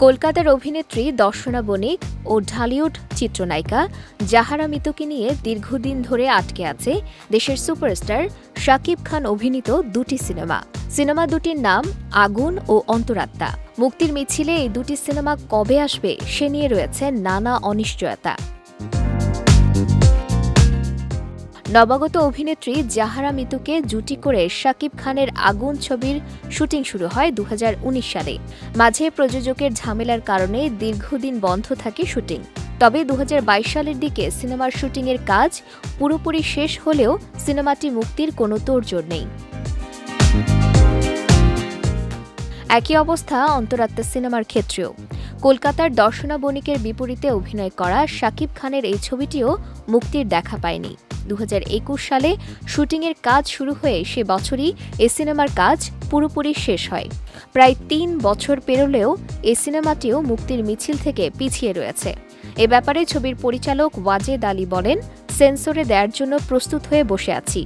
কলকাতার অভিনেত্রী দর্শনা বণিক ও ঢালিউড চিত্রনায়িকা জাহারা মিতুকে নিয়ে দীর্ঘদিন ধরে আটকে আছে দেশের সুপারস্টার শাকিব খান অভিনীত দুটি সিনেমা দুটির নাম আগুন ও অন্তরাত্মা। মুক্তির মিছিলে এই দুটি সিনেমা কবে আসবে সে নিয়ে রয়েছে নানা অনিশ্চয়তা। নবাগত অভিনেত্রী জাহারা মিতুকে জুটি করে শাকিব খানের আগুন ছবির শুটিং শুরু হয় ২০১৯ সালে। মাঝে প্রযোজকের ঝামেলার কারণে দীর্ঘদিন বন্ধ থাকে শুটিং। তবে ২০২২ সালের দিকে সিনেমার শুটিংয়ের কাজ পুরোপুরি শেষ হলেও সিনেমাটি মুক্তির কোনো তোড়জোড় নেই। একই অবস্থা অন্তরাত্মা সিনেমার ক্ষেত্রেও। কলকাতার দর্শনা বণিকের বিপরীতে অভিনয় করা শাকিব খানের এই ছবিটিও মুক্তির দেখা পায়নি। ২০২১ সালে শুটিংয়ের কাজ শুরু হয়ে সে বছরই এ সিনেমার কাজ পুরোপুরি শেষ হয়। প্রায় ৩ বছর পেরোলেও এ সিনেমাটিও মুক্তির মিছিল থেকে পিছিয়ে রয়েছে। এ ব্যাপারে ছবির পরিচালক ওয়াজেদ আলী বলেন, সেন্সরে দেওয়ার জন্য প্রস্তুত হয়ে বসে আছি,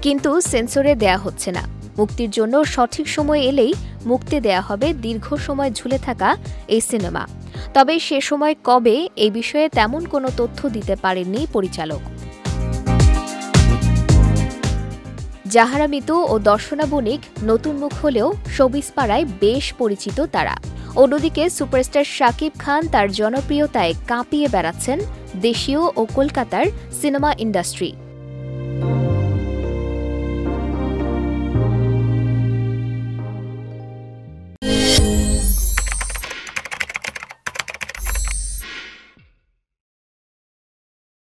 কিন্তু সেন্সরে দেয়া হচ্ছে না। মুক্তির জন্য সঠিক সময় এলেই মুক্তি দেয়া হবে দীর্ঘ সময় ঝুলে থাকা এই সিনেমা। তবে সে সময় কবে এই বিষয়ে তেমন কোনো তথ্য দিতে পারেননি পরিচালক। জাহারা মিতু ও দর্শনা বণিক নতুন মুখ হলেও শোবিজ পাড়ায় বেশ পরিচিত তারা। অন্যদিকে সুপারস্টার শাকিব খান তার জনপ্রিয়তায় কাঁপিয়ে বেড়াচ্ছেন দেশীয় ও কলকাতার সিনেমা ইন্ডাস্ট্রি।